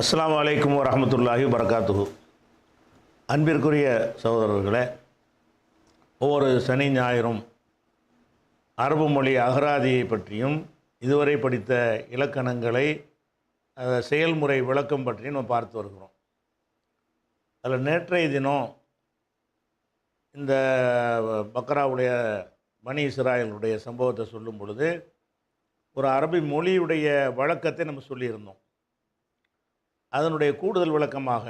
அஸ்ஸலாமு அலைக்கும் வரஹ்மத்துல்லாஹி வபரகாத்துஹு. அன்பிற்குரிய சகோதரர்களே, ஒவ்வொரு சனி ஞாயிறும் அரபு மொழி அகராதியை பற்றியும் இதுவரை படித்த இலக்கணங்களை செயல்முறை விளக்கம் பற்றியும் நம்ம பார்த்து வருகிறோம். அதில் நேற்றைய தினம் இந்த பக்ராவுடைய பனி இஸ்ராயலுடைய சம்பவத்தை சொல்லும் பொழுது ஒரு அரபி மொழியுடைய வழக்கத்தை நம்ம சொல்லியிருந்தோம். அதனுடைய கூடுதல் விளக்கமாக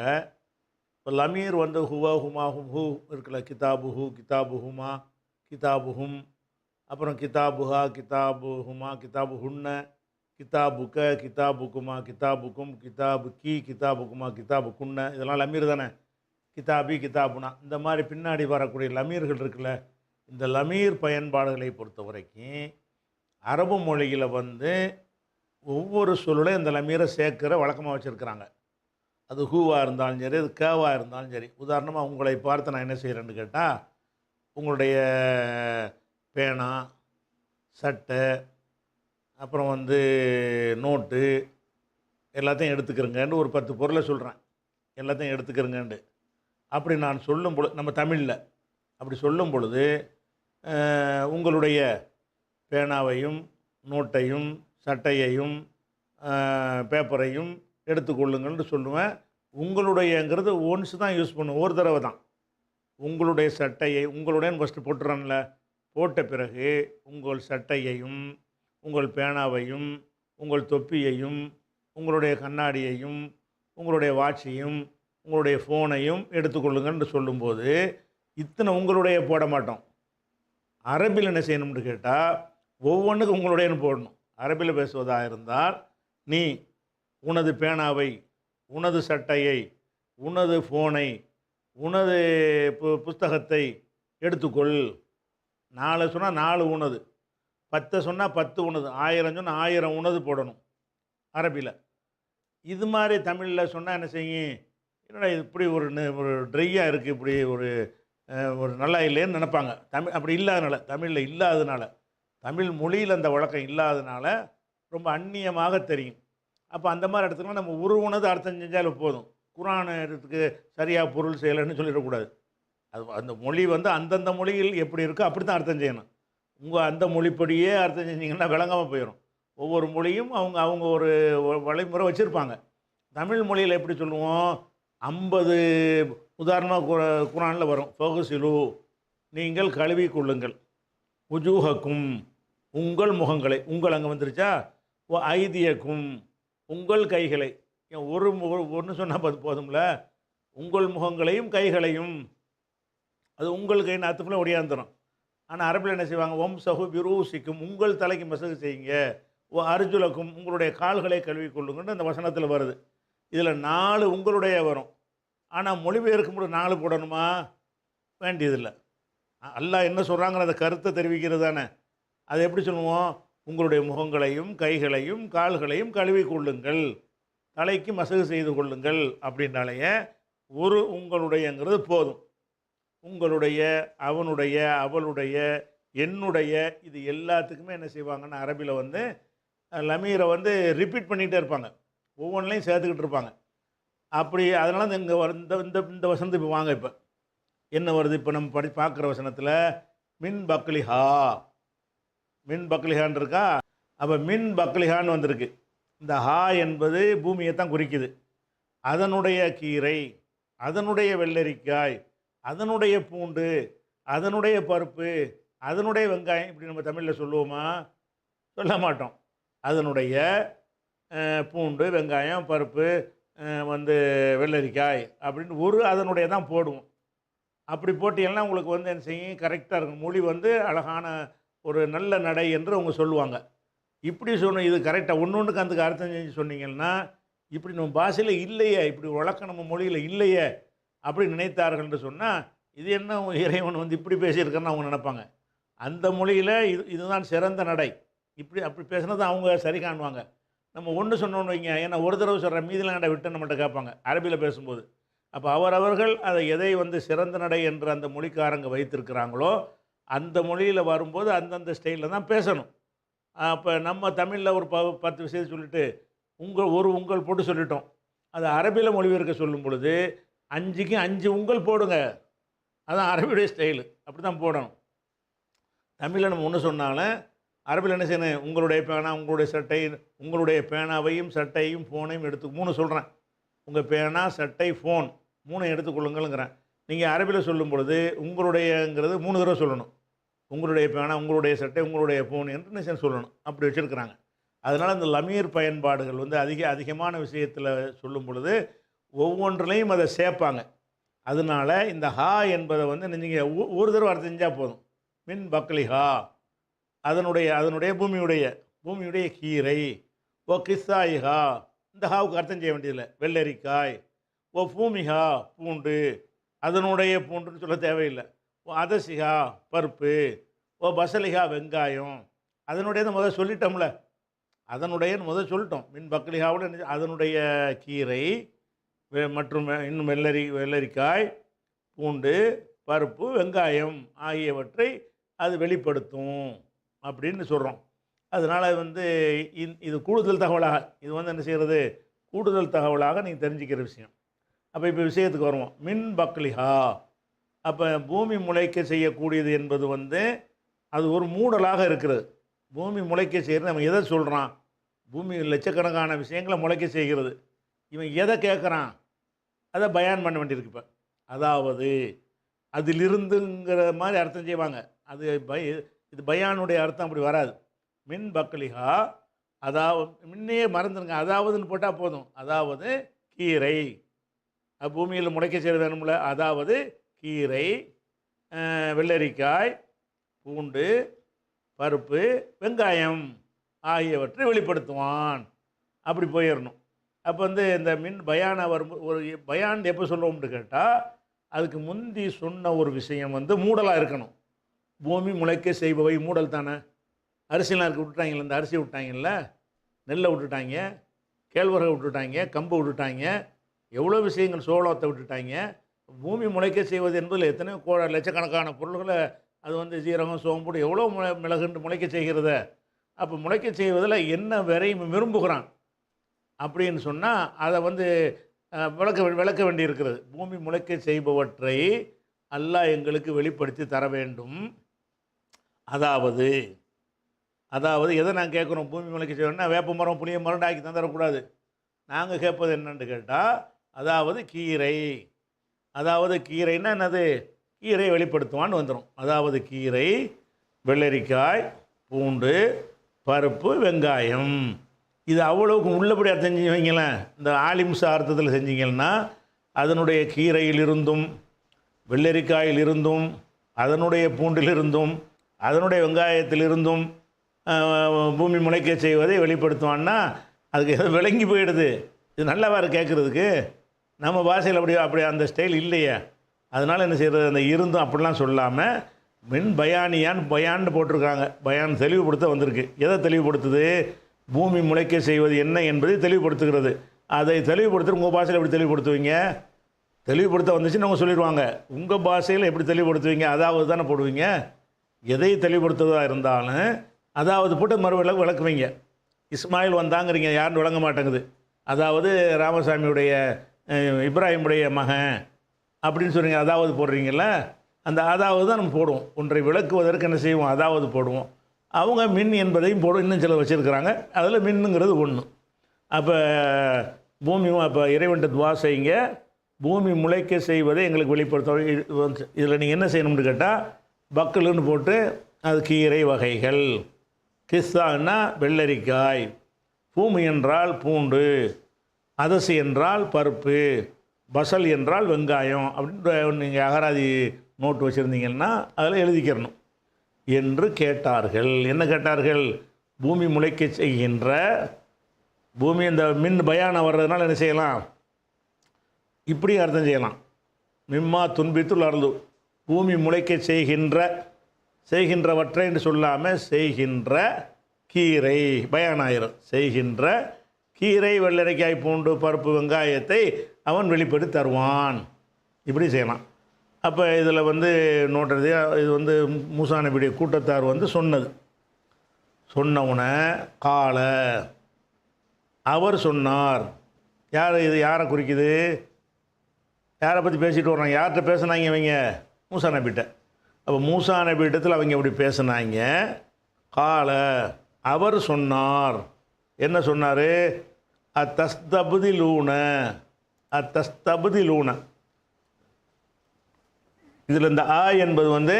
இப்போ லமீர் வந்து ஹுவா ஹுமா ஹும் ஹூ இருக்குல்ல, கிதாபுஹு கிதாபுஹுமா கிதாபுஹும், அப்புறம் கிதாபுஹா கிதாபுஹுமா கிதாபுஹுன்ன, கிதாபுக்க கிதாபுக்குமா கிதாபுக்கும், கிதாபுக்கி கிதாபுக்குமா கிதாபுக்குன்ன, இதெல்லாம் லமீர் தானே. கிதாபி கிதாபுனா இந்த மாதிரி பின்னாடி வரக்கூடிய லமீர்கள் இருக்குல்ல, இந்த லமீர் பயன்பாடுகளை பொறுத்த வரைக்கும் அரபு மொழியில் வந்து ஒவ்வொரு சொல்லையும் இந்த லமீரை சேர்க்கிற வழக்கமாக வச்சுருக்கிறாங்க. அது ஹூவாக இருந்தாலும் சரி, அது கேவாக இருந்தாலும் சரி. உதாரணமாக உங்களை பார்த்து நான் என்ன செய்கிறேன்னு கேட்டால், உங்களுடைய பேனா, சட்டை, அப்புறம் வந்து நோட்டு எல்லாத்தையும் எடுத்துக்கிறங்கன்னு ஒரு 10 பொருளை சொல்கிறேன். எல்லாத்தையும் எடுத்துக்கிறங்கண்டு அப்படி நான் சொல்லும் பொழுது, நம்ம தமிழில் அப்படி சொல்லும் பொழுது உங்களுடைய பேனாவையும் நோட்டையும் சட்டையையும் பேப்பரையும் எடுத்துக்கொள்ளுங்கள்னு சொல்லுவேன். உங்களுடையங்கிறது ஒன்ஸ் தான் யூஸ் பண்ணுவோம், ஒரு தடவை தான். உங்களுடைய சட்டையை, உங்களுடையன்னு ஃபஸ்ட்டு போட்டுறான்ல, போட்ட பிறகு உங்கள் சட்டையையும் உங்கள் பேனாவையும் உங்கள் தொப்பியையும் உங்களுடைய கண்ணாடியையும் உங்களுடைய வாட்சையும் உங்களுடைய ஃபோனையும் எடுத்துக்கொள்ளுங்கன்னு சொல்லும்போது இத்தனை உங்களுடைய போட மாட்டோம். அரபியில் என்ன செய்யணும்னு கேட்டால், ஒவ்வொன்றுக்கும் உங்களுடையன்னு போடணும். அரபியில் பேசுவதாக இருந்தால், நீ உனது பேனாவை, உனது சட்டையை, உனது ஃபோனை, உனது புஸ்தகத்தை எடுத்துக்கொள். 4 சொன்னால் 4 உனது, 10 சொன்னால் 10 உனது, 1000 சொன்னால் 1000 உனது போடணும் அரபியில். இது மாதிரி தமிழில் சொன்னால் என்ன செய்யும், என்னடா இது இப்படி ஒரு ட்ரையாக இருக்குது, இப்படி ஒரு நல்லா இல்லைன்னு நினைப்பாங்க. அப்படி இல்லாதனால, தமிழில் இல்லாதனால, தமிழ் மொழியில் அந்த வழக்கம் இல்லாதனால ரொம்ப அந்நியமாக தெரியும். அப்போ அந்த மாதிரி இடத்துக்குலாம் நம்ம உணது அர்த்தம் செஞ்சாலும் போதும். குர்ஆன் இடத்துக்கு சரியாக பொருள் செய்யலைன்னு சொல்லிடக்கூடாது. அது அந்த மொழி வந்து அந்தந்த மொழியில் எப்படி இருக்கோ அப்படி தான் அர்த்தம் செய்யணும். உங்கள் அந்த மொழிப்படியே அர்த்தம் செஞ்சிங்கன்னா விளங்காமல் போயிடும். ஒவ்வொரு மொழியும் அவங்க ஒரு வழிமுறை வச்சுருப்பாங்க. தமிழ் மொழியில் எப்படி சொல்லுவோம், 50 உதாரணமாக குர்ஆனில் வரும். ஃபகுசிலு, நீங்கள் கழுவி கொள்ளுங்கள். உஜூஹக்கும், உங்கள் முகங்களை, உங்கள் அங்கே வந்துருச்சா. ஐதியக்கும், உங்கள் கைகளை. ஒன்று சொன்னால் போதும்ல. உங்கள் முகங்களையும் கைகளையும், அது உங்கள் கைன்னு அத்துக்குள்ளே ஒடியாந்துடும். ஆனால் அரபில் என்ன செய்வாங்க, ஒம் சஹு பிரூசிக்கும், உங்கள் தலைக்கு மசகு செய்யுங்க. அர்ஜுலக்கும், உங்களுடைய கால்களை கழுவி கொள்ளுங்கன்னு அந்த வசனத்தில் வருது. இதில் 4 உங்களுடைய வரும். ஆனால் மொழிபெயர்க்கும் போது 4 போடணுமா, வேண்டியதில்லை. அல்லாஹ் என்ன சொல்கிறாங்கன்னு அந்த கருத்தை தெரிவிக்கிறது தானே. அதை எப்படி சொல்லுவோம், உங்களுடைய முகங்களையும் கைகளையும் கால்களையும் கழுவி கொள்ளுங்கள், தலைக்கு மசகு செய்து கொள்ளுங்கள் அப்படின்னாலேயே ஒரு உங்களுடையங்கிறது போதும். உங்களுடைய, அவனுடைய, அவளுடைய, என்னுடைய, இது எல்லாத்துக்குமே என்ன செய்வாங்கன்னா அரபியில் வந்து லமீரை வந்து ரிப்பீட் பண்ணிகிட்டே இருப்பாங்க, ஒவ்வொன்றிலையும் சேர்த்துக்கிட்டு இருப்பாங்க. அப்படி அதனால இங்கே இந்த வசனத்து இப்போ வாங்க, இப்போ என்ன வருது, இப்போ நம்ம பார்க்குற வசனத்தில் மின் பக்லிஹா, மின் பக்லிஹான் இருக்கா. அப்போ மின் பக்லிஹான்னு வந்திருக்கு. இந்த ஹா என்பது பூமியை தான் குறிக்குது. அதனுடைய கீரை, அதனுடைய வெள்ளரிக்காய், அதனுடைய பூண்டு, அதனுடைய பருப்பு, அதனுடைய வெங்காயம், இப்படி நம்ம தமிழில் சொல்லுவோமா, சொல்ல மாட்டோம். அதனுடைய பூண்டு, வெங்காயம், பருப்பு, வந்து வெள்ளரிக்காய் அப்படின்னு ஒரு அதனுடைய தான் போடுவோம். அப்படி போட்டியெல்லாம் உங்களுக்கு வந்து என்ன செய்யும், கரெக்டாக இருக்கும். மொழி வந்து அழகான ஒரு நல்ல நடை என்று அவங்க சொல்லுவாங்க. இப்படி சொன்ன இது கரெக்டாக ஒன்றுக்கு அதுக்கு அர்த்தம் செஞ்சு சொன்னீங்கன்னா, இப்படி நம்ம பாஷையில் இல்லையே, இப்படி வழக்கம் நம்ம மொழியில் இல்லையே அப்படி நினைத்தார்கள் என்று சொன்னால், இது என்ன இறைவன் வந்து இப்படி பேசியிருக்கேன்னு அவங்க நினைப்பாங்க. அந்த மொழியில் இதுதான் சிறந்த நடை, இப்படி அப்படி பேசினது அவங்க சரி காணுவாங்க. நம்ம ஒன்று சொன்னோன்னு வைங்க, ஏன்னா ஒரு தடவை சொல்கிற மீதிலாம் நடை விட்டு நம்மகிட்ட கேட்பாங்க அரபியில் பேசும்போது. அப்போ அவரவர்கள் அதை எதை வந்து சிறந்த நடை என்று அந்த மொழிக்காரங்க வைத்திருக்கிறாங்களோ அந்த மொழியில் வரும்போது அந்தந்த ஸ்டைலில் தான் பேசணும். அப்போ நம்ம தமிழில் ஒரு 10 விஷயத்தை சொல்லிவிட்டு உங்கள் போட்டு சொல்லிட்டோம். அது அரபியில் மொழிபெயர்க்க சொல்லும் பொழுது 5க்கு 5 உங்கள் போடுங்க. அதான் அரபியுடைய ஸ்டைலு. அப்படி தான் போடணும். தமிழில் நம்ம ஒன்று சொன்னாலும் அரபியில் என்ன செய்யணும்? உங்களுடைய பேனா, உங்களுடைய சட்டை, உங்களுடைய பேனாவையும் சட்டையும் ஃபோனையும் எடுத்து 3 சொல்கிறேன். உங்கள் பேனா, சட்டை, ஃபோன் 3 எடுத்துக்கொள்ளுங்கள்ங்கிறேன். நீங்கள் அரபியில் சொல்லும் பொழுது உங்களுடையங்கிறது 3 தடவை சொல்லணும். உங்களுடைய பேனா, உங்களுடைய சட்டை, உங்களுடைய ஃபோன் என்று என்ன சொல்லணும். அப்படி வச்சுருக்கிறாங்க. அதனால் இந்த லமீர் பயன்பாடுகள் வந்து அதிகமான விஷயத்தில் சொல்லும் பொழுது ஒவ்வொன்றிலையும் அதை சேர்ப்பாங்க. அதனால இந்த ஹா என்பதை வந்து நீங்கள் ஒரு தடவை அர்த்தம் செஞ்சால் போதும். மின் பக்லிஹா, அதனுடைய பூமியுடைய கீரை. ஓ கிஸ்ஸாயிஹா, இந்த ஹாவுக்கு அர்த்தம் செய்ய வேண்டியதில்லை. வெள்ளரிக்காய். ஓ பூமிஹா, பூண்டு. அதனுடைய பூண்டுன்னு சொல்ல தேவையில்லை. ஓ அதசிஹா, பருப்பு. ஓ பசலிஹா, வெங்காயம். அதனுடையதை முதல் சொல்லிட்டோம்ல, அதனுடையன்னு முதல் சொல்லிட்டோம். மின் பக்லிஹாவோட அதனுடைய கீரை மற்றும் இன்னும் வெள்ளரிக்காய், பூண்டு, பருப்பு, வெங்காயம் ஆகியவற்றை அது வெளிப்படுத்தும் அப்படின்னு சொல்கிறோம். அதனால் வந்து இது கூடுதல் தகவலாக, இது வந்து என்ன செய்கிறது? கூடுதல் தகவலாக நீங்கள் தெரிஞ்சுக்கிற விஷயம். அப்போ இப்போ விஷயத்துக்கு வருவோம். மின் பக்லிஹா, அப்போ பூமி முளைக்க செய்யக்கூடியது என்பது வந்து அது ஒரு மூடலாக இருக்கிறது. பூமி முளைக்க செய்கிறது நம்ம எதை சொல்கிறான்? பூமி லட்சக்கணக்கான விஷயங்களை முளைக்க செய்கிறது. இவன் எதை கேட்குறான்? அதை பயான் பண்ண வேண்டியிருக்கு. இப்போ அதாவது அதிலிருந்துங்கிற மாதிரி அர்த்தம் செய்வாங்க. அது இது பயானுடைய அர்த்தம் அப்படி வராது. மின் பக்லிஹா, அதாவது முன்னே மறந்துடுங்க, அதாவதுன்னு போட்டால் போதும். அதாவது கீரை, பூமியில் முளைக்க செய்கிறது வேணும்ல. அதாவது கீரை, வெள்ளரிக்காய், பூண்டு, பருப்பு, வெங்காயம் ஆகியவற்றை வெளிப்படுத்துவான். அப்படி போயிடணும். அப்போ வந்து இந்த மின் பயானை வரும். ஒரு பயான் எப்போ சொல்லுவோம்னு கேட்டால் அதுக்கு முந்தி சொன்ன ஒரு விஷயம் வந்து மூடலாக இருக்கணும். பூமி முளைக்க செய்பவை மூடல் தானே. அரிசிலாம் இருக்க விட்டுட்டாங்கல்ல, இந்த அரிசி விட்டாங்கல்ல, நெல்லை விட்டுட்டாங்க, கேழ்வரகை விட்டுட்டாங்க, கம்பு விட்டுட்டாங்க, எவ்வளோ விஷயங்கள், சோளத்தை விட்டுட்டாங்க. பூமி முளைக்க செய்வது என்பதில் எத்தனையோ லட்சக்கணக்கான பொருள்களை அது வந்து ஜீரகம், சோம்பு, எவ்வளோ மிளகுன்னு முளைக்க செய்கிறத. அப்போ முளைக்க செய்வதில் என்ன விரும்புகிறான் அப்படின்னு சொன்னால் அதை வந்து விளக்க வேண்டியிருக்கிறது. பூமி முளைக்க செய்பவற்றை அல்லாஹ் எங்களுக்கு வெளிப்படுத்தி தர வேண்டும். அதாவது எதை நாங்கள் கேட்குறோம்? பூமி முளைக்க செய்யணும்னா வேப்ப மரம், புளிய மரம் ஆக்கி தந்துடக்கூடாது. நாங்கள் கேட்பது என்னன்னு கேட்டால் அதாவது கீரை. அதாவது கீரைன்னா என்னது? கீரை வெளிப்படுத்துவான்னு வந்துடும். அதாவது கீரை, வெள்ளரிக்காய், பூண்டு, பருப்பு, வெங்காயம். இது அவ்வளவுக்கு உள்ளபடி அர்த்தம் செஞ்சீங்களேன். இந்த ஆலிம்சா அர்த்தத்தில் செஞ்சீங்கன்னா அதனுடைய கீரையிலிருந்தும், வெள்ளரிக்காயிலிருந்தும், அதனுடைய பூண்டிலிருந்தும், அதனுடைய வெங்காயத்திலிருந்தும் பூமி முளைக்க செய்வதை வெளிப்படுத்துவான்னா அதுக்கு எது விளங்கி போயிடுது. இது நல்லாவாரு கேட்குறதுக்கு. நம்ம பாஷையில் அப்படி அந்த ஸ்டைல் இல்லையே. அதனால் என்ன செய்கிறது? அந்த இருந்தும் அப்படிலாம் சொல்லாமல் மின் பயான்னு போட்டிருக்காங்க. பயான் தெளிவுபடுத்த வந்திருக்கு. எதை தெளிவுபடுத்துது? பூமி முளைக்க செய்வது என்ன என்பதை தெளிவுபடுத்துகிறது. அதை தெளிவுபடுத்துகிற உங்கள் பாஷையில் எப்படி தெளிவுபடுத்துவீங்க? தெளிவுபடுத்த வந்துச்சுன்னு அவங்க சொல்லிடுவாங்க. உங்கள் பாஷையில் எப்படி தெளிவுபடுத்துவீங்க? அதாவது தானே போடுவீங்க. எதை தெளிவுபடுத்துவதாக இருந்தாலும் அதாவது போட்டு விளக்குவீங்க. இஸ்மாயில் வந்தாங்கிறீங்க, யாருன்னு விளங்க மாட்டேங்குது. அதாவது ராமசாமியுடைய இப்ராஹிமுடைய மகன் அப்படின்னு சொல்கிறீங்க, அதாவது போடுறீங்கள. அந்த அதாவது தான் நம்ம போடுவோம். ஒன்றை விளக்குவதற்கு என்ன செய்வோம்? அதாவது போடுவோம். அவங்க மின் என்பதையும் இன்னும் சில வச்சுருக்கிறாங்க. அதில் மின்னுங்கிறது ஒன்று. அப்போ அப்போ இறைவன்ட்ட துவா செய்யுங்க, பூமி முளைக்க செய்வதை எங்களுக்கு வெளிப்படுத்த. இதில் நீங்கள் என்ன செய்யணும்னு கேட்டால் பக்கலுன்னு போட்டு அது கீரை வகைகள், கிஸ்ஸான்னா வெள்ளரிக்காய், பூமி என்றால் பூண்டு, அதசி என்றால் பருப்பு, பசல் என்றால் வெங்காயம் அப்படின்னு நீங்கள் அகராதி நோட்டு வச்சுருந்தீங்கன்னா அதில் எழுதிக்கிறணும் என்று கேட்டார்கள். என்ன கேட்டார்கள்? பூமி முளைக்க செய்கின்ற, பூமி இந்த மின் பயானம் வர்றதுனால என்ன செய்யலாம்? இப்படி அர்த்தம் செய்யலாம். மிம்மா துன்பித்துல் அருள், பூமி முளைக்க செய்கின்றவற்றை என்று சொல்லாமல் செய்கின்ற கீரை பயானாயிரம். செய்கின்ற கீரை, வெள்ளரிக்காய், பூண்டு, பருப்பு, வெங்காயத்தை அவன் வெளிப்படுத்தி தருவான். இப்படி செய்யலாம். அப்போ இதில் வந்து நோட்டுறது, இது வந்து மூசா நபியுடைய கூட்டத்தார் வந்து சொன்னவுன கால அவர் சொன்னார். யார் இது யாரை குறிக்குது? யாரை பற்றி பேசிட்டு வர்றாங்க? யார்கிட்ட பேசுனாங்க இவங்க? மூசா நபிகிட்ட. அப்போ மூசா நபியிடத்தில் அவங்க எப்படி பேசுனாங்க? கால, அவர் சொன்னார். என்ன சொன்னார்? அத்தஸ்தபுதிலூன, அத்தஸ்தபுதிலூன. இதில் இந்த ஆ என்பது வந்து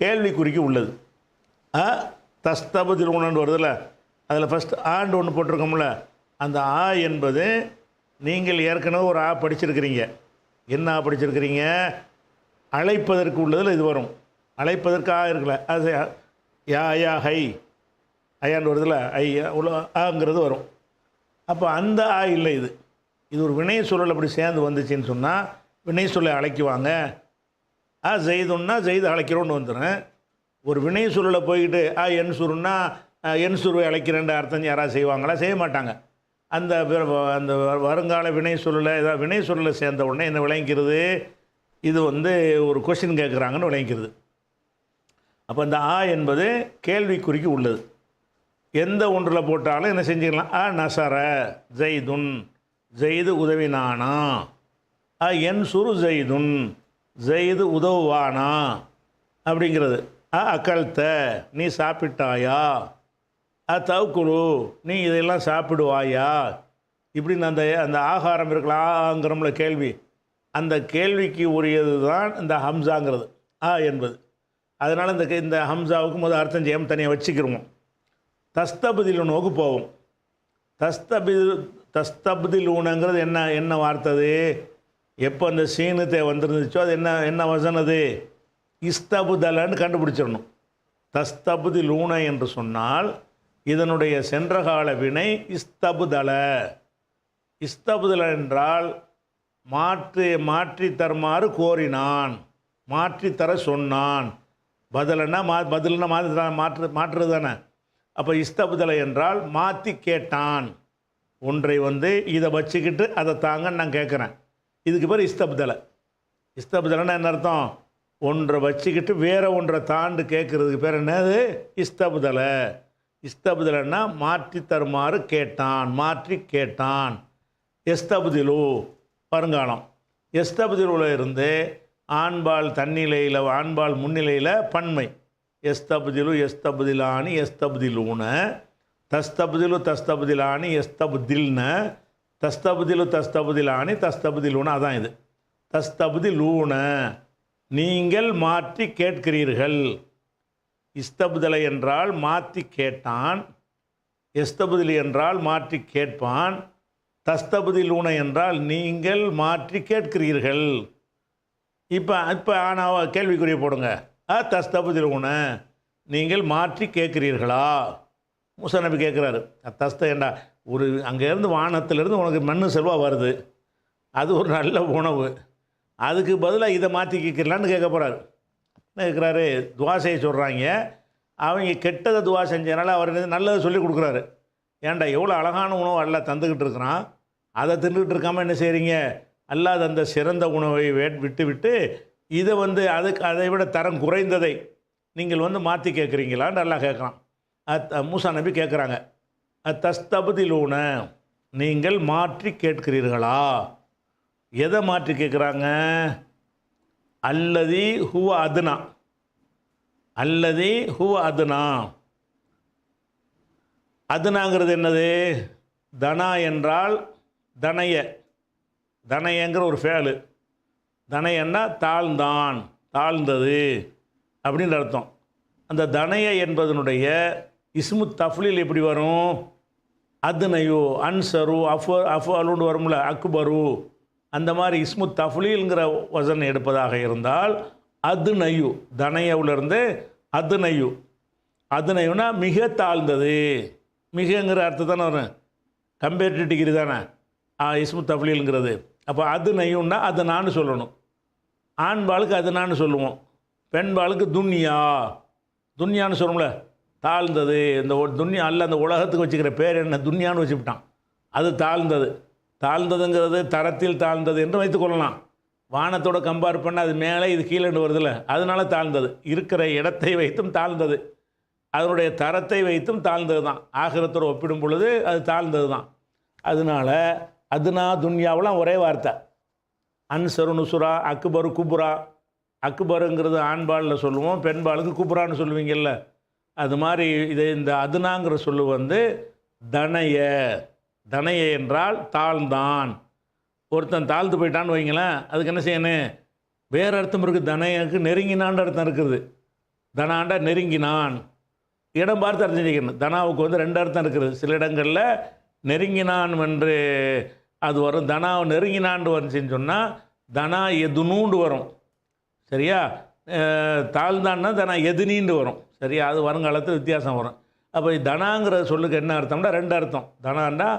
கேள்விக்குறிக்கு உள்ளது. அ தஸ்தபுதிலூனன்னு வருதுல்ல, அதில் ஃபஸ்ட் ஆண்டு ஒன்று போட்டிருக்கோம்ல, அந்த ஆ என்பது நீங்கள் ஏற்கனவே ஒரு ஆ படிச்சிருக்கிறீங்க. என்ன ஆ படிச்சிருக்கிறீங்க? அழைப்பதற்கு உள்ளதில் இது வரும். அழைப்பதற்கு ஆ இருக்குல்ல, அது யா ஐயா ஹை ஐயான்னு வருதுல்ல, ஐயா உள்ள ஆங்கிறது வரும். அப்போ அந்த ஆ இல்லை, இது இது ஒரு வினை சொல்லல். அப்படி சேர்ந்து வந்துச்சுன்னு சொன்னால் வினை சொல்லை அழைக்குவாங்க. ஜெய்துன்னா ஜெய்து அழைக்கிறோன்னு வந்துடும். ஒரு வினை சொல்லலை போய்கிட்டு என் சுருன்னா என் சுருவை அழைக்கிறேன்ற அர்த்தம் யாராவது செய்வாங்களா? செய்ய மாட்டாங்க. அந்த அந்த வருங்கால வினை சொல்லலை, ஏதாவது வினை சொல்லலை சேர்ந்த உடனே என்ன விளங்கிக்கிறது? இது வந்து ஒரு கொஸ்டின் கேட்குறாங்கன்னு விளங்கிக்கிறது. அப்போ இந்த ஆ என்பது கேள்விக்குறிக்கு உள்ளது. எந்த ஒன்றில் போட்டாலும் என்ன செஞ்சுக்கலாம்? நசர ஜெய்துன், ஜெய்து உதவினானா. என் சுரு ஜெய்துன், ஜெய்து உதவுவானா அப்படிங்கிறது. அக்கல்த, நீ சாப்பிட்டாயா. தவுக்குழு, நீ இதெல்லாம் சாப்பிடுவாயா. இப்படின்னு அந்த அந்த ஆகாரம் இருக்கலாம்ங்கிறோம்ல கேள்வி, அந்த கேள்விக்கு உரியது தான் இந்த ஹம்சாங்கிறது என்பது. அதனால் இந்த ஹம்சாவுக்கு முதல் அர்த்தம் செய்யாமல் தனியாக வச்சுக்கிறோம். தஸ்தபுதிலூனுக்கு போவோம். தஸ்தபுதிலூனங்கிறது என்ன வார்த்தது? எப்போ அந்த சீனத்தை வந்துருந்துச்சோ அது என்ன வசனது? இஸ்தபுதலன்னு கண்டுபிடிச்சிடணும். தஸ்தபுதிலூன என்று சொன்னால் இதனுடைய சென்றகால வினை இஸ்தபுதல. இஸ்தபுதல என்றால் மாற்றி தருமாறு கோரினான், மாற்றித்தர சொன்னான். பதில்னா மாற்றுறது தானே. அப்போ இஸ்தபுதலை என்றால் மாற்றி கேட்டான். ஒன்றை வந்து இதை வச்சுக்கிட்டு அதை தாங்கன்னு நான் கேட்குறேன், இதுக்கு பேர் இஸ்தபுதலை. இஸ்தபுதலைன்னா என்ன அர்த்தம்? ஒன்றை வச்சுக்கிட்டு வேற ஒன்றை தாண்டு கேட்குறதுக்கு பேர் என்னது? இஸ்தபுதலை. இஸ்தபுதலைன்னா மாற்றி தருமாறு கேட்டான், மாற்றி கேட்டான். எஸ்தபுதிலு வருங்காலம். எஸ்தபுதிலுல இருந்து ஆண்பால் தன்னிலையில், ஆண்பால் முன்னிலையில் பன்மை. எஸ்தபுதிலு எஸ்தபுதிலானி எஸ்தபுதிலூன, தஸ்தபுதிலு தஸ்தபுதிலானி எஸ்தபுதில்ன, தஸ்தபுதிலு தஸ்தபுதிலானி தஸ்தபுதிலூன. அதான் இது தஸ்தபுதிலூன, நீங்கள் மாற்றி கேட்கிறீர்கள். இஸ்தபுதலை என்றால் மாற்றி கேட்டான், எஸ்தபுதிலி என்றால் மாற்றி கேட்பான், தஸ்தபுதிலூன என்றால் நீங்கள் மாற்றி கேட்கிறீர்கள். இப்போ ஆனால் கேள்விக்குரிய போடுங்க. தஸ்தபுதிலூன, நீங்கள் மாற்றி கேட்கிறீர்களா? மூசா நபி கேட்குறாரு. தஸ்த ஏண்டா, ஒரு அங்கேருந்து வானத்திலேருந்து உனக்கு மண்ணு செல்வா வருது, அது ஒரு நல்ல உணவு, அதுக்கு பதிலாக இதை மாற்றி கேட்கலான்னு கேட்க போகிறாரு. என்ன கேட்குறாரு? துவா செய்ய சொல்கிறாங்க. அவங்க கெட்டதை துவா செஞ்சதுனால அவர் நல்லதை சொல்லி கொடுக்குறாரு. ஏன்டா எவ்வளோ அழகான உணவு எல்லாம் தந்துக்கிட்டு இருக்கிறான், அதை தின்னுக்கிட்டு இருக்காமல் என்ன செய்கிறீங்க? அல்லாத அந்த சிறந்த உணவை விட்டு இதை வந்து அதை விட தரம் குறைந்ததை நீங்கள் வந்து மாற்றி கேட்குறீங்களான்னு நல்லா கேட்குறான். மூசா நபி கேட்குறாங்க. தஸ்தபுதிலூன, நீங்கள் மாற்றி கேட்கிறீர்களா? எதை மாற்றி கேட்குறாங்க? அல்லதி ஹுவ அதுனா, அல்லதி ஹுவ அதுனா. அதுனாங்கிறது என்னது? தனா என்றால் தனைய, தனையங்கிற ஒரு ஃபேலு. தனையன்னா தாழ்ந்தான், தாழ்ந்தது அப்படின்னு அர்த்தம். அந்த தனைய என்பதனுடைய இஸ்மு தஃப்லீல் எப்படி வரும்? அதுனையோ அன்சரு அஃபலுன்னு வரும்ல, அக்பரு, அந்த மாதிரி இஸ்மு தஃப்லீல்ங்கிற வசன் எடுப்பதாக இருந்தால் அதுனையு, தனையவுலேருந்து அதுனையு. அதுனையுனா மிக தாழ்ந்தது, மிகங்கிற அர்த்தம் தானே வரும், கம்பேரிட்டிவ் டிகிரி தானே இஸ்மு தஃப்லீல்ங்கிறது. அப்போ அது நெய்யுன்னா அது நான் சொல்லணும். ஆண்பாளுக்கு அது நான் சொல்லுவோம், பெண்பாளுக்கு துன்யா, துன்யான்னு சொல்லுவோம்ல, தாழ்ந்தது. இந்த துன்யா அல்ல, அந்த உலகத்துக்கு வச்சுக்கிற பேர் என்ன? துன்யான்னு வச்சுக்கிட்டான். அது தாழ்ந்தது. தாழ்ந்ததுங்கிறது தரத்தில் தாழ்ந்தது என்று வைத்துக்கொள்ளலாம். வானத்தோட கம்பேர் பண்ண அது மேலே இது கீழேன்னு வருதில்ல, அதனால தாழ்ந்தது. இருக்கிற இடத்தை வைத்தும் தாழ்ந்தது, அதனுடைய தரத்தை வைத்தும் தாழ்ந்தது தான். ஆகிரத்தோடு ஒப்பிடும் பொழுது அது தாழ்ந்தது தான். அதனால் அதுனா துன்யாவெலாம் ஒரே வார்த்தை. அன்சரு நுசுரா, அக்பரு குபுரா. அக்பருங்கிறது ஆண்பாலில் சொல்லுவோம், பெண்பாலுக்கு குபுரான்னு சொல்லுவீங்கள்ல. அது மாதிரி இந்த அதுனாங்கிற சொல்லு வந்து தனைய. தனைய என்றால் தாழ்ந்தான். ஒருத்தன் தாழ்ந்து போயிட்டான்னு வைங்களேன், அதுக்கு என்ன செய்யணும்? வேறு அர்த்தம் இருக்குது. தனையனுக்கு நெருங்கினான்ற அர்த்தம் இருக்குது. தனாண்டா நெருங்கினான். இடம் பார்த்து அர்த்தம் செய்யணும். தனாவுக்கு வந்து 2 அர்த்தம் இருக்குது. சில இடங்களில் நெருங்கினான் என்று அது வரும். தனாவை நெருங்கினான்னு வந்துச்சுன்னு சொன்னால் தனா எதுனூண்டு வரும். சரியா? தாழ்ந்தான்னா தனா எதுனின்னு வரும். சரியா? அது வருங்காலத்தில் வித்தியாசம் வரும். அப்போ தனாங்கிற சொல்லுக்கு என்ன அர்த்தம்னா 2 அர்த்தம். தனாண்டா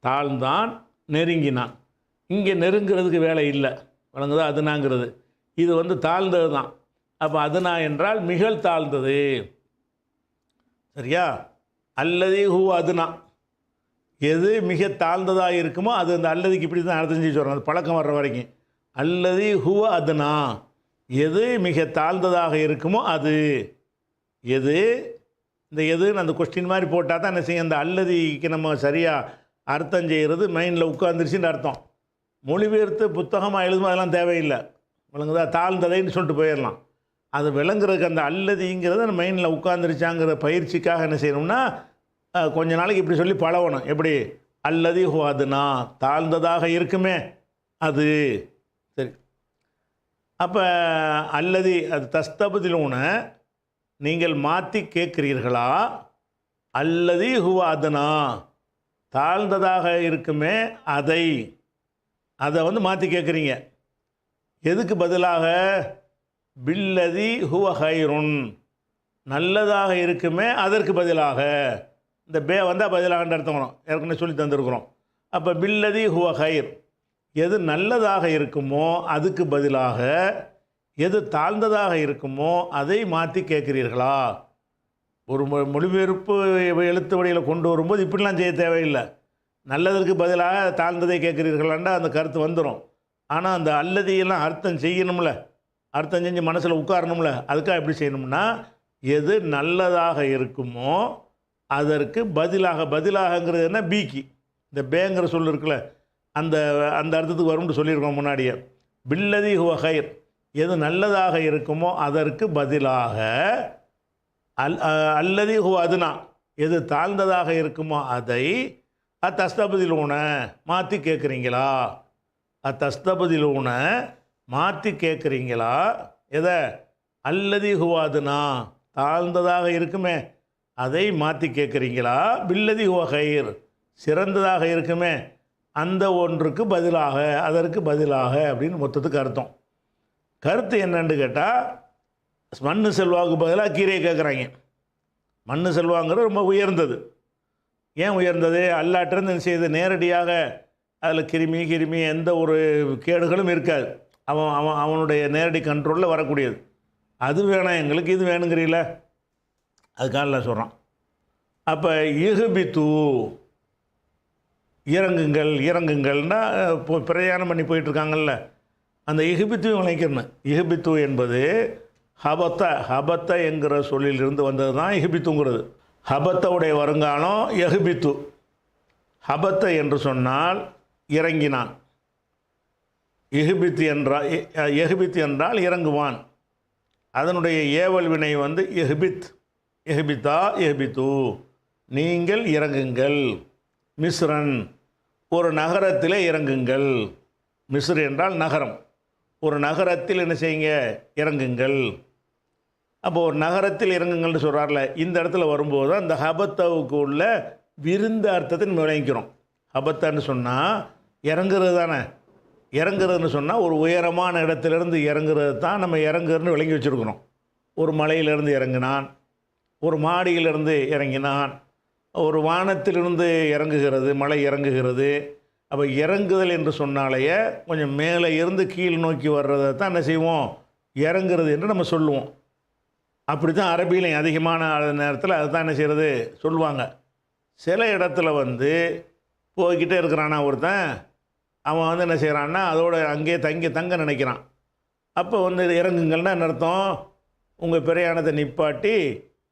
தாழ்ந்தான், நெருங்கினான். இங்கே நெருங்கிறதுக்கு வேலை இல்லை, வழங்குதா? அதுனாங்கிறது இது வந்து தாழ்ந்தது தான். அப்போ அதுனா என்றால் மிகழ் தாழ்ந்தது. சரியா? அல்லதி ஹூ அதுனா, எது மிக தாழ்ந்ததாக இருக்குமோ அது அந்த அல்லதிக்கு இப்படி தான் அர்த்தம் செஞ்சு சொல்கிறோம். அது பழக்கம் வர்ற வரைக்கும் அல்லதி ஹூவ அதுனா, எது மிக தாழ்ந்ததாக இருக்குமோ அது. எது இந்த எதுன்னு அந்த கொஸ்டின் மாதிரி போட்டால் தான் என்ன செய்யும், அந்த அல்லதிக்கு நம்ம சரியாக அர்த்தம் செய்கிறது மைண்டில் உட்காந்துருச்சுன்னு அர்த்தம். மொழிபெயர்த்து புத்தகமாக எழுதும் அதெல்லாம் தேவையில்லை, விளங்குதா? தாழ்ந்ததைன்னு சொல்லிட்டு போயிடலாம். அது விளங்குறதுக்கு அந்த அல்லதிங்கிறது அந்த மைண்டில் உட்காந்துருச்சாங்கிற பயிற்சிக்காக என்ன செய்யணும்னா கொஞ்ச நாளைக்கு இப்படி சொல்லி பழகணும். எப்படி? அல்லதி ஹோ அதுனா, தாழ்ந்ததாக இருக்குமே அது. சரி, அப்போ அல்லதி அது தஸ்தபதிலூன, நீங்கள் மாற்றி கேட்குறீர்களா? அல்லதி ஹுவ அதுனா, தாழ்ந்ததாக இருக்குமே அதை வந்து மாற்றி கேட்குறீங்க. எதுக்கு பதிலாக? பில்லதி ஹுவ ஹைருன், நல்லதாக இருக்குமே அதற்கு பதிலாக. இந்த பே வந்தால் பதிலாகன்ற அர்த்தம் வரும், ஏற்கனவே சொல்லி தந்துருக்குறோம். அப்போ பில்லதி ஹுவ ஹைர், எது நல்லதாக இருக்குமோ அதுக்கு பதிலாக எது தாழ்ந்ததாக இருக்குமோ அதை மாற்றி கேட்குறீர்களா? ஒரு மொழிபெயர்ப்பு எழுத்து வழியில் கொண்டு வரும்போது இப்படிலாம் செய்ய தேவையில்லை. நல்லதற்கு பதிலாக தாழ்ந்ததை கேட்குறீர்களாண்டா அந்த கருத்து வந்துடும். ஆனால் அந்த அல்லதியெல்லாம் அர்த்தம் செய்யணும்ல, அர்த்தம் செஞ்சு மனசில் உட்காரணும்ல. அதுக்காக எப்படி செய்யணும்னா, எது நல்லதாக இருக்குமோ அதற்கு பதிலாகங்கிறது என்ன? பீக்கி இந்த பேங்கிற சொல் இருக்குல்ல, அந்த அர்த்தத்துக்கு வரும்னு சொல்லியிருக்கோம் முன்னாடியே. பில்லதி ஹுவ ஹைர், எது நல்லதாக இருக்குமோ அதற்கு பதிலாக அல்லதி ஹுவ அதுனா, எது தாழ்ந்ததாக இருக்குமோ அதை அத்தஸ்தபதிலூன மாற்றி கேட்குறீங்களா? அத்தஸ்தபதிலூன மாற்றி கேட்குறீங்களா? எதை? அல்லதி ஹுவ அதுனா, தாழ்ந்ததாக இருக்குமே அதை மாற்றி கேட்குறீங்களா? பில்லதி ஹுவ ஹைர், சிறந்ததாக இருக்குமே அந்த ஒன்றுக்கு பதிலாக, அதற்கு பதிலாக அப்படின்னு மொத்தத்துக்கு அர்த்தம். கருத்து என்னன்னு கேட்டால், மண்ணு செல்வாவுக்கு பதிலாக கீரையை கேட்குறாங்க. மண்ணு செல்வாங்கிறது ரொம்ப உயர்ந்தது. ஏன் உயர்ந்தது? அல்லாட்டிருந்து என்ன செய்யுது, நேரடியாக அதில் கிருமி எந்த ஒரு கேடுகளும் இருக்காது. அவனுடைய நேரடி கண்ட்ரோலில் வரக்கூடியது. அது வேணாம் எங்களுக்கு, இது வேணுங்கிறீங்கள, அதுக்காக சொல்கிறான். அப்போ இஹ்பித்து, இறங்குங்கள்னா இப்போ பிரயாணம் பண்ணி போயிட்டுருக்காங்கல்ல, அந்த இஹ்பித்துவையும் விளைக்கணும். இஹ்பித்து என்பது ஹபத்த என்கிற சொல்லிலிருந்து வந்தது தான் இஹ்பித்துங்கிறது. ஹபத்தவுடைய வருங்காலம் எஹ்பித்து. ஹபத்த என்று சொன்னால் இறங்கினான். எஹ்பித் என்றால் இறங்குவான். அதனுடைய ஏவல் வினை வந்து எஹ்பித்தா எஹ்பித்து, நீங்கள் இறங்குங்கள். மிஸ்ரன், ஒரு நகரத்தில் இறங்குங்கள். மிஸ்ர் என்றால் நகரம். ஒரு நகரத்தில் என்ன செய்யுங்க? இறங்குங்கள். அப்போ ஒரு நகரத்தில் இறங்குங்கள்னு சொல்கிறார்ல, இந்த இடத்துல வரும்போது அந்த ஹபத்தாவுக்கு உள்ள விருந்த அர்த்தத்தை நம்ம விளங்கிக்கிறோம். ஹபத்தான்னு சொன்னால் இறங்குறது தானே. இறங்குறதுன்னு சொன்னால் ஒரு உயரமான இடத்துலேருந்து இறங்குறது தான் நம்ம இறங்குறதுன்னு விளங்கி வச்சுருக்குறோம். ஒரு மலையிலிருந்து இறங்கினான், ஒரு மாடியிலிருந்து இறங்கினான், ஒரு வானத்திலிருந்து இறங்குகிறது, மலை இறங்குகிறது. அப்போ இறங்குதல் என்று சொன்னாலேயே கொஞ்சம் மேலே இருந்து கீழ் நோக்கி வர்றதை தான் என்ன செய்வோம்? இறங்குறது என்று நம்ம சொல்லுவோம். அப்படி தான் அரபியிலையும் அதிகமான நேரத்தில் அதுதான் என்ன செய்கிறது சொல்லுவாங்க. சில இடத்துல வந்து போய்கிட்டே இருக்கிறானா ஒருத்தன், அவன் வந்து என்ன செய்கிறான்னா அதோட அங்கேயே தங்க நினைக்கிறான். அப்போ வந்து இறங்குங்கள்னா என்ன அர்த்தம்? உங்கள் பிரயாணத்தை நிப்பாட்டி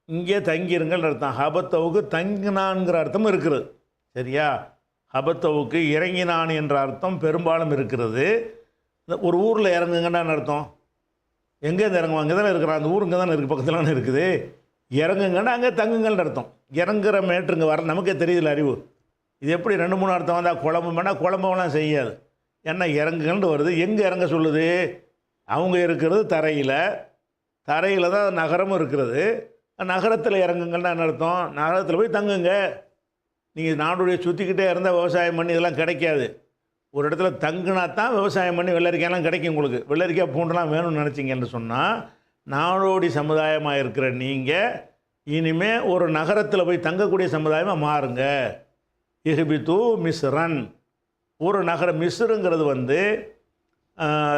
இங்கே தங்கிருங்கள்னு அர்த்தம். ஹபத்தவுக்கு தங்கினான்ங்கிற அர்த்தமும் இருக்குது. சரியா? ஹபத்தவுக்கு இறங்கினான் என்ற அர்த்தம் பெரும்பாலும் இருக்கிறது. ஒரு ஊரில் இறங்குங்கன்னு அர்த்தம். எங்கேருந்து இறங்குவாங்க? இங்கே தானே இருக்கிறான், அந்த ஊர் இங்கே தானே இருக்குது, பக்கத்தில் தானே இருக்குது. இறங்குங்கன்னா அங்கே தங்குங்கன்னு அர்த்தம். இறங்குற மேட்டுங்க வர நமக்கே தெரியுதுல அறிவு. இது எப்படி 2-3 அர்த்தம் வந்தால் குழம்பு வேணால் குழம்புலாம் செய்யாது. ஏன்னா இறங்குங்கன்னு வருது. எங்கே இறங்க சொல்லுது? அவங்க இருக்கிறது தரையில் தான் நகரமும் இருக்கிறது. நகரத்தில் இறங்குங்கன்னு அர்த்தம். நகரத்தில் போய் தங்குங்க. நீங்கள் நாடுடைய சுற்றிக்கிட்டே இருந்தால் விவசாயம் பண்ணி இதெல்லாம் கிடைக்காது. ஒரு இடத்துல தங்குனா தான் விவசாயம் பண்ணி வெள்ளரிக்காயெல்லாம் கிடைக்கும். உங்களுக்கு வெள்ளரிக்காய் பூண்டெல்லாம் வேணும்னு நினச்சிங்கன்னு சொன்னால், நாடோடி சமுதாயமாக இருக்கிற நீங்கள் இனிமேல் ஒரு நகரத்தில் போய் தங்கக்கூடிய சமுதாயமாக மாறுங்க. இஹ்பித்து மிஸ்ரன். ஒரு நகரம். மிஸ்ருங்கிறது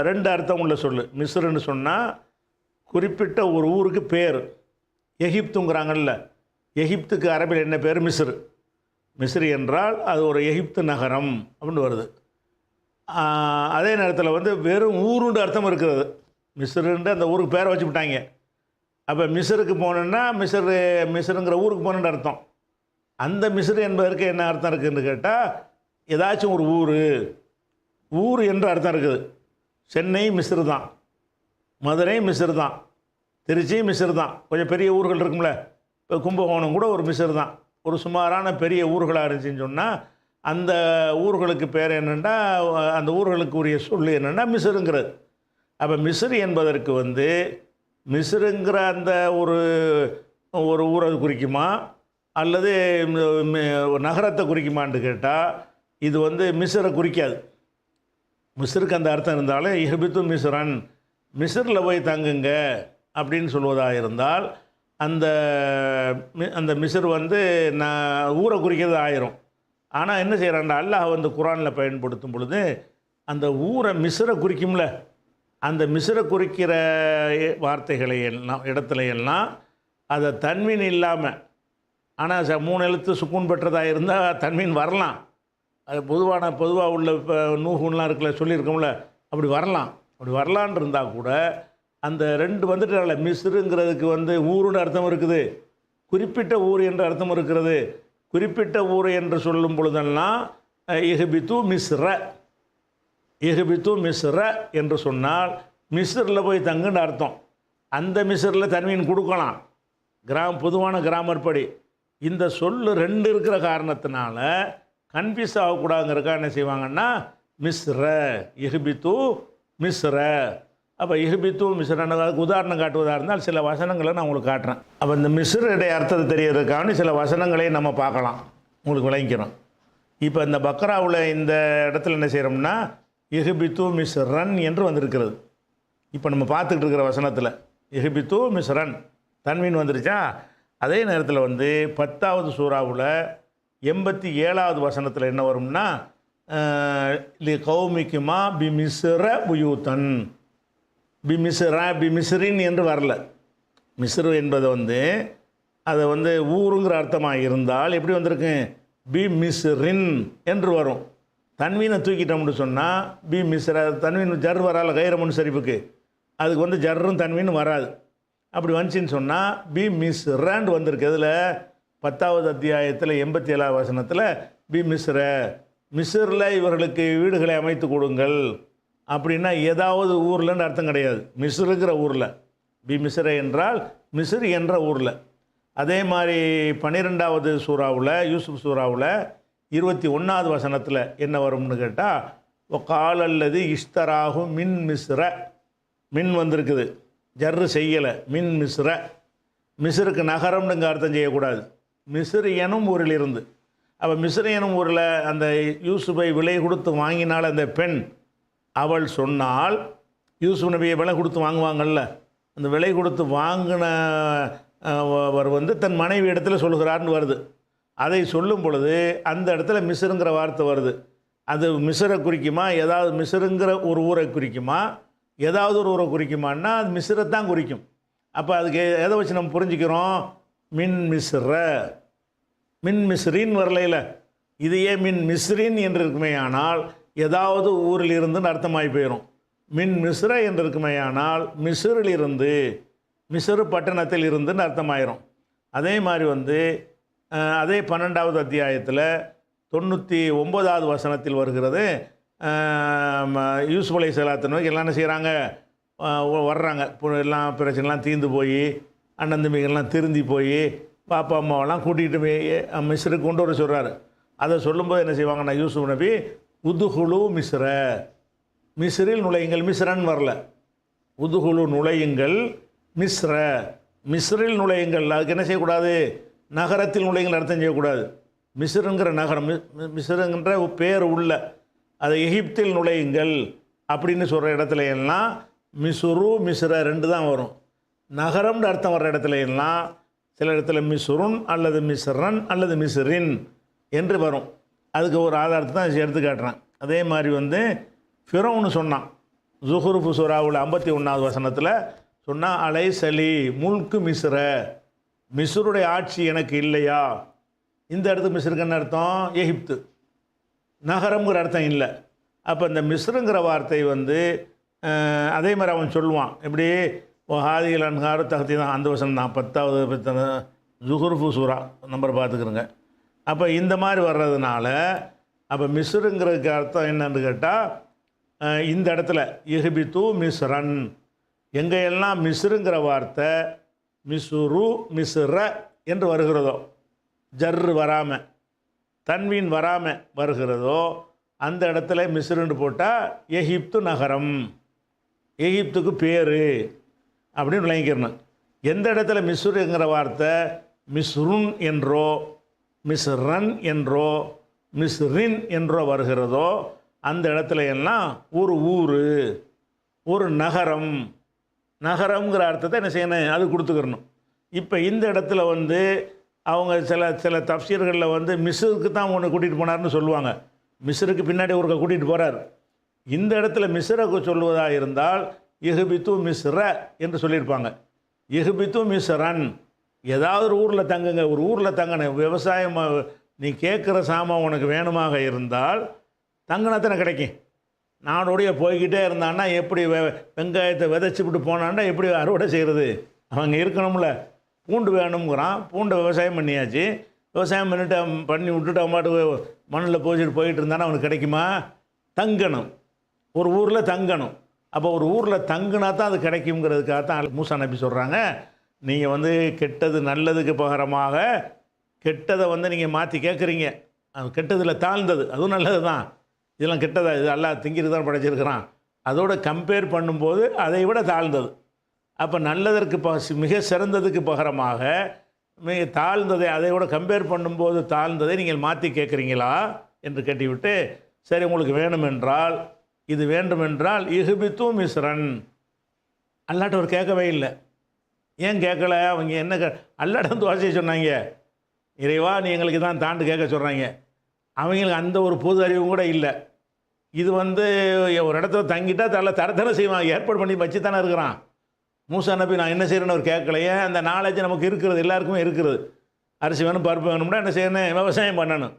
2 அர்த்தம் உள்ள சொல்லு. மிஸ்ருன்னு சொன்னால் குறிப்பிட்ட ஒரு ஊருக்கு பேர். எகிப்துங்கிறாங்கல்ல, எகிப்துக்கு அரபில் என்ன பேர்? மிஸ்ரு. மிஸ்ரி என்றால் அது ஒரு எகிப்து நகரம் அப்படின்னு வருது. அதே நேரத்தில் வெறும் ஊருண்டு அர்த்தம் இருக்கிறது. மிஸ்ருண்டு அந்த ஊருக்கு பேரை வச்சு விட்டாங்க. அப்போ மிஸ்ருக்கு போனோன்னா மிஸ்ருங்கிற ஊருக்கு போகணுன்னு அர்த்தம். அந்த மிஸ்ரு என்பதற்கு என்ன அர்த்தம் இருக்குதுன்னு கேட்டால், ஏதாச்சும் ஒரு ஊர் என்று அர்த்தம் இருக்குது. சென்னை மிஸ்ரு தான், மதுரை மிஸ்ரு தான், திருச்சி மிஸ்ரு தான். கொஞ்சம் பெரிய ஊர்கள் இருக்கும்ல, இப்போ கும்பகோணம் கூட ஒரு மிஸ்ரு தான். ஒரு சுமாரான பெரிய ஊர்களாக இருந்துச்சுன்னு சொன்னால் அந்த ஊர்களுக்கு பேர் என்னென்னா, அந்த ஊர்களுக்கு உரிய சொல் என்னென்னா மிஸ்ருங்கிறது. அப்போ மிஸ்ரு என்பதற்கு மிஸ்ருங்கிற அந்த ஒரு ஊரை குறிக்குமா அல்லது நகரத்தை குறிக்குமான்னு கேட்டால், இது மிஸ்ரை குறிக்காது. மிஸ்ருக்கு அந்த அர்த்தம் இருந்தாலும் இஹ்பித்து மிஸ்ரன், மிஸ்ரில் போய் தங்குங்க அப்படின்னு சொல்வதாக இருந்தால், அந்த மிஸ்ர் நான் ஊரை குறிக்கிறது ஆயிரும். ஆனால் என்ன செய்கிறான்டா, அல்லாஹ் குர்ஆனில் பயன்படுத்தும் பொழுது அந்த ஊரை மிஸ்ரை குறிக்கும்ல, அந்த மிஸ்ரை குறிக்கிற வார்த்தைகளை எல்லாம் இடத்துல எல்லாம் அதை தன்மீன் இல்லாமல், ஆனால் 3 எழுத்து சுக்கூன் பெற்றதாக இருந்தால் தன்மீன் வரலாம். அது பொதுவாக உள்ள இப்போ நூகுன்லாம் இருக்குல்ல, சொல்லியிருக்கோம்ல, அப்படி வரலான் இருந்தால் கூட அந்த 2 வந்துட்டால மிஸ்ருங்கிறதுக்கு ஊருன்னு அர்த்தம் இருக்குது, குறிப்பிட்ட ஊர் என்ற அர்த்தம் இருக்கிறது. குறிப்பிட்ட ஊர் என்று சொல்லும் பொழுதெல்லாம் இஹ்பித்து மிஸ்ர என்று சொன்னால் மிஸ்ரில் போய் தங்குன்னு அர்த்தம். அந்த மிஸ்ரில் தன்மீன் கொடுக்கலாம், பொதுவான கிராமர் படி. இந்த சொல்லு 2 இருக்கிற காரணத்தினால கன்ஃபியூஸ் ஆகக்கூடாதுங்கிறக்கா என்ன செய்வாங்கன்னா மிஸ்ர, இஹ்பித்து மிஸ்ர. அப்போ இஹ்பித்து மிஸ்ரன்னு அதுக்கு உதாரணம் காட்டுவதாக இருந்தால் சில வசனங்களை நான் உங்களுக்கு காட்டுறேன். அப்போ இந்த மிஸ்ருடைய அர்த்தத்தை தெரியறதுக்காக சில வசனங்களையும் நம்ம பார்க்கலாம், உங்களுக்கு விளங்கிக்கிறோம். இப்போ இந்த பக்ராவில் இந்த இடத்துல என்ன செய்கிறோம்னா இஹ்பித்து மிஸ்ரன் என்று வந்திருக்கிறது. இப்போ நம்ம பார்த்துக்கிட்டு இருக்கிற வசனத்தில் இஹ்பித்து மிஸ்ரன் தன்மீன் வந்துருச்சா. அதே நேரத்தில் 10வது சூறாவில் 87வது வசனத்தில் என்ன வரும்னா லி கௌமிக்குமா பி மிஸ்ர புயூத்தன். பிமிஸ்ரின் என்று வரல. மிஸ்ரு என்பது அதை ஊருங்கிற அர்த்தமாக இருந்தால் எப்படி வந்திருக்கு? பி மிஸ்ரின் என்று வரும். தன்வீனை தூக்கிட்டோம்னு சொன்னால் பி மிஸ்ர, தன்வீன் ஜர் வரால கைர முன்சரிப்புக்கு, அதுக்கு ஜர்ரும் தன்வீன் வராது. அப்படி வந்துச்சின்னு சொன்னால் பி மிஸ்ரன்னு வந்திருக்கு. அதில் 10வது அத்தியாயத்தில் 87வது வசனத்தில் பி மிஸ்ரில் இவர்களுக்கு வீடுகளை அமைத்து கொடுங்கள் அப்படின்னா ஏதாவது ஊர்லன்னு அர்த்தம் கிடையாது. மிஸ்ருங்கிற ஊரில், பி மிஸ்ர என்றால் மிஸ்ர் என்ற ஊரில். அதே மாதிரி 12வது சூறாவில் யூசுப் சூறாவில் 21வது வசனத்தில் என்ன வரும்னு கேட்டால் கால் அல்லது இஷ்தராகு மின் மிஸ்ர. மின் வந்திருக்குது, ஜர்ரு செய்யலை. மின் மிஸ்ர, மிஸ்ருக்கு நகரம்னுங்க அர்த்தம் செய்யக்கூடாது. மிஸ்ர் எனும் ஊரில் இருந்து. அப்போ மிஸ்ர் எனும் ஊரில் அந்த யூசுஃபை விலை கொடுத்து வாங்கினால் அந்த பெண், அவள் சொன்னால், யூசுப் நபியை விலை கொடுத்து வாங்குவாங்கள்ல, அந்த விலை கொடுத்து வாங்கினவர் தன் மனைவி இடத்துல சொல்கிறார்னு வருது. அதை சொல்லும் பொழுது அந்த இடத்துல மிஸ்ருங்கிற வார்த்தை வருது. அது மிஸ்ரை குறிக்குமா, ஏதாவது மிஸ்ருங்கிற ஒரு ஊரை குறிக்குமா, ஏதாவது ஒரு ஊரை குறிக்குமான்னா அது மிஸ்ரை தான் குறிக்கும். அப்போ அதுக்கு எதை வச்சு நம்ம புரிஞ்சுக்கிறோம்? மின் மிஸ்ர, மின் மிஸ்ரின் வரலையில். இதையே மின் மிஸ்ரின் என்று இருக்குமே ஆனால் ஏதாவது ஊரில் இருந்துன்னு அர்த்தமாகி போயிடும். மின் மிஸ்ர என்று இருக்குமே ஆனால் மிஸ்ரில் இருந்து, மிஸ்ரு பட்டணத்தில் இருந்துன்னு அர்த்தமாயிரும். அதே மாதிரி அதே 12வது அத்தியாயத்தில் 99வது வசனத்தில் வருகிறது. யூசுப் அலைஹிஸ்ஸலாத்து நோக்கி எல்லாம் என்ன செய்கிறாங்க, வர்றாங்க. எல்லாம் பிரச்சனைலாம் தீர்ந்து போய் அண்ணன் தம்பிகள்லாம் திருந்தி போய் பாப்பா அம்மாவெல்லாம் கூட்டிகிட்டு போய் மிஸ்ருக்கு கொண்டு வர சொல்கிறாரு. அதை சொல்லும்போது என்ன செய்வாங்கன்னா, யூசுப் நபி உதுகுலு மிஸ்ர, மிஸ்ரில் நுழையுங்கள், மிஸ்ரன் வரல, உதுகுலு நுழையுங்கள், மிஸ்ர, மிஸ்ரில் நுழையுங்கள். அதுக்கு என்ன செய்யக்கூடாது, நகரத்தில் நுழையுங்கள் அர்த்தம் செய்யக்கூடாது. மிஸ்ருங்கிற நகரம், மிஸ்ருங்கிற பேர் உள்ள, அதை எகிப்தில் நுழையுங்கள் அப்படின்னு சொல்கிற இடத்துல எல்லாம் மிசுரு மிஸ்ர ரெண்டு தான் வரும். நகரம்னு அர்த்தம் வர்ற இடத்துல எல்லாம் சில இடத்துல மிசுருன் அல்லது மிஸ்ரன் அல்லது மிஸ்ரின் என்று வரும். அதுக்கு ஒரு ஆதாரத்தை தான் எடுத்து காட்டுறான். அதே மாதிரி ஃபிரௌன்னு சொன்னான். ஜுஹ்ருஃப் சூராவுல் 51வது வசனத்தில் சொன்னால், அலை சலி முல்கு மிஸ்ர, மிஸ்ருடைய ஆட்சி எனக்கு இல்லையா. இந்த இடத்துக்கு மிஸ்ருக்கு என்ன அர்த்தம், எகிப்து, நகரம்ங்கிற அர்த்தம் இல்லை. அப்போ இந்த மிஸ்ருங்கிற வார்த்தை அதே மாதிரி அவன் சொல்லுவான். எப்படி ஹாதிகள் அன்ஹாரு தகுதி தான், அந்த வசனம் தான் 10வது ஜுஹ்ருஃப் சூரா நம்பர் பார்த்துக்கிறோங்க. அப்போ இந்த மாதிரி வர்றதுனால அப்போ மிஸ்ருங்கிறதுக்கு அர்த்தம் என்னன்னு கேட்டால், இந்த இடத்துல இஹ்பித்து மிஸ்ரன், எங்கெல்லாம் மிஸ்ருங்கிற வார்த்தை மிசுரு மிஸ்ர என்று வருகிறதோ, ஜர்ரு வராமல் தன்வீன் வராமல் வருகிறதோ, அந்த இடத்துல மிஸ்ருன்னு போட்டால் எகிப்து நகரம், எகிப்துக்கு பேர் அப்படின்னு விளங்கிக்கிறணும். எந்த இடத்துல மிஸ்ருங்கிற வார்த்தை மிஸ்ருன் என்றோ மிஸ்ரன் என்றோ மிஸ்ரின் என்றோ வருகிறதோ, அந்த இடத்துல எல்லாம் ஒரு ஊர், ஒரு நகரம், நகரம்ங்கிற அர்த்தத்தை என்ன செய்யணும், அது கொடுத்துக்கிறணும். இப்போ இந்த இடத்துல அவங்க சில தப்சீர்களில் மிஸ்ருக்கு தான் ஒன்று கூட்டிகிட்டு போனார்னு சொல்லுவாங்க. மிஸ்ருக்கு பின்னாடி ஒருக்க கூட்டிகிட்டு போகிறார். இந்த இடத்துல மிஸ்ருக்கு சொல்லுவதாக இருந்தால் இஹ்பித்து மிஸ்ர என்று சொல்லியிருப்பாங்க. இஹ்பித்து மிஸ்ரன், ஏதாவது ஒரு ஊரில் தங்குங்க, ஒரு ஊரில் தங்கணும். விவசாயம் நீ கேட்குற சாமான் உனக்கு வேணுமாக இருந்தால் தங்கினத்தனை கிடைக்கும். நாடோடைய போய்கிட்டே இருந்தான்னா எப்படி வெங்காயத்தை விதைச்சிவிட்டு போனான்னா எப்படி அறுவடை செய்கிறது, அவங்க இருக்கணும்ல. பூண்டு வேணுங்கிறான், பூண்டை விவசாயம் பண்ணியாச்சு, விவசாயம் பண்ணி விட்டுட்டு அவன் பாட்டு மண்ணில் போயிட்டு இருந்தானா அவனுக்கு கிடைக்குமா, தங்கணும், ஒரு ஊரில் தங்கணும். அப்போ ஒரு ஊரில் தங்குனா தான் அது கிடைக்குங்கிறதுக்காக தான் மூசா நபி சொல்கிறாங்க, நீங்கள் கெட்டது நல்லதுக்கு பகரமாக கெட்டதை நீங்கள் மாற்றி கேட்குறீங்க. அது கெட்டதில் தாழ்ந்தது, அதுவும் நல்லது தான். இதெல்லாம் கெட்டதா, இது எல்லாம் திங்கிறது தான் படைச்சிருக்கிறான், அதோட கம்பேர் பண்ணும்போது அதை விட தாழ்ந்தது. அப்போ நல்லதற்கு மிக சிறந்ததுக்கு பகரமாக மிக தாழ்ந்ததை அதை விட கம்பேர் பண்ணும்போது தாழ்ந்ததை நீங்கள் மாற்றி கேட்குறீங்களா என்று கேட்டுவிட்டு, சரி உங்களுக்கு வேணுமென்றால் இது வேண்டுமென்றால் இஹ்பித்து மிஸ்ரன். அல்லாட்ட ஒரு கேட்கவே இல்லை. ஏன் கேட்கல, அவங்க என்ன அல்லாட்ட துவாசியை சொன்னாங்க, இறைவா நீ எங்களுக்கு தான் தாண்டு கேட்க சொல்கிறாங்க. அவங்களுக்கு அந்த ஒரு பொது அறிவும் கூட இல்லை. இது ஒரு இடத்துல தங்கிட்டா தரத்தனை செய்வான், ஏற்பாடு பண்ணி வச்சு தானே இருக்கிறான். மூசா நபி நான் என்ன செய்கிறேன்னு அவர் கேட்கலையே. அந்த நாலேஜ் நமக்கு இருக்கிறது, எல்லாருக்குமே இருக்கிறது. அரிசி வேணும் பருப்பு வேணும்னா என்ன செய்யணும், விவசாயம் பண்ணணும்.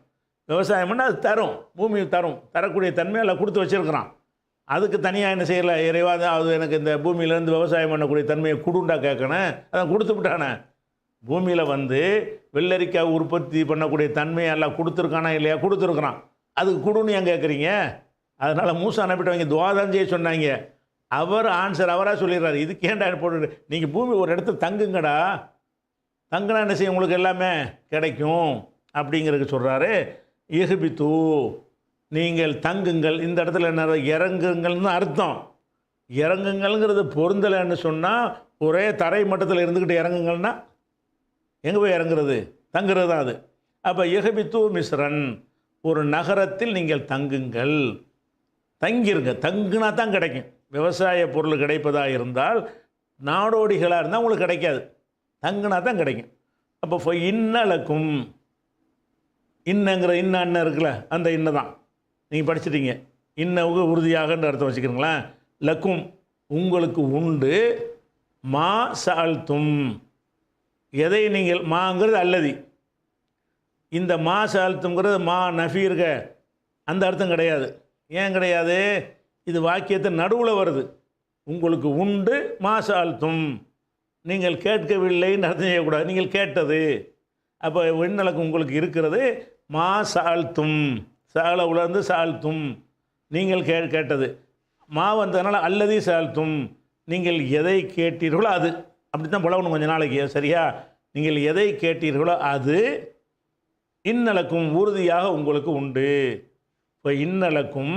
விவசாயம் பண்ணால் அது தரும், பூமி தரும், தரக்கூடிய தன்மை எல்லாம் கொடுத்து வச்சுருக்கிறான். அதுக்கு தனியாக என்ன செய்யலை, இறைவா அது எனக்கு இந்த பூமியிலேருந்து விவசாயம் பண்ணக்கூடிய தன்மையை கொடுண்டா கேட்கணும், அதான் கொடுத்து விட்டானே. பூமியில் வெள்ளரிக்காய் உற்பத்தி பண்ணக்கூடிய தன்மையை எல்லாம் கொடுத்துருக்கானா இல்லையா, கொடுத்துருக்குறான். அதுக்கு கொடுன்னு ஏன் கேட்குறீங்க. அதனால் மூசா அனுப்பிட்டவங்க துவாதான் செய்ய சொன்னாங்க. அவர் ஆன்சர் அவராக சொல்லிடுறாரு, இதுக்கேண்டா போட்டு நீங்கள் பூமி ஒரு இடத்துல தங்குங்கடா, தங்குனா என்ன செய்யும் உங்களுக்கு எல்லாமே கிடைக்கும் அப்படிங்கிறதுக்கு சொல்கிறாரு. இஹ்பித்து நீங்கள் தங்குங்கள். இந்த இடத்துல என்ன இறங்குங்கள்னு அர்த்தம். இறங்குங்கள்ங்கிறது பொருந்தலைன்னு சொன்னால் ஒரே தரை மட்டத்தில் இருந்துக்கிட்டு இறங்குங்கள்னா எங்கே போய் இறங்குறது, தங்குறது தான் அது. அப்போ இஹ்பித்து மிஸ்ரன், ஒரு நகரத்தில் நீங்கள் தங்குங்கள், தங்கிருங்க. தங்குனா தான் கிடைக்கும். விவசாய பொருள் கிடைப்பதாக இருந்தால், நாடோடிகளாக இருந்தால் உங்களுக்கு கிடைக்காது, தங்குனா தான் கிடைக்கும். அப்போ இன்னலக்கும், இன்னங்கிற அண்ணன் இருக்குல்ல, அந்த இன்ன தான் நீங்கள் படிச்சிட்டீங்க. இன்னவுக்கு உறுதியாகன்ற அர்த்தம் வச்சுக்கிறீங்களேன். லக்கும் உங்களுக்கு உண்டு, மா சால்தும் எதை நீங்கள், மாங்கிறது அல்லதி, இந்த மா சால்த்துங்கிறது மா நஃபி இருக்க அந்த அர்த்தம் கிடையாது. ஏன் கிடையாது, இது வாக்கியத்தை நடுவில் வருது. உங்களுக்கு உண்டு மா சால்த்தும், நீங்கள் கேட்கவில்லைன்னு அர்த்தம் செய்யக்கூடாது, நீங்கள் கேட்டது. அப்போ விண்ணலக்கு உங்களுக்கு இருக்கிறது, மா சால்த்தும், சால உலர்ந்து சால்த்தும் நீங்கள் கேட்டது, மா வந்ததுனால அல்லதி சால்த்தும் நீங்கள் எதை கேட்டீர்களோ அது. அப்படி தான் புலவணும் கொஞ்ச நாளைக்கு, சரியா? நீங்கள் எதை கேட்டீர்களோ அது இன்னலக்கும் உறுதியாக உங்களுக்கு உண்டு. இப்போ இன்னலக்கும்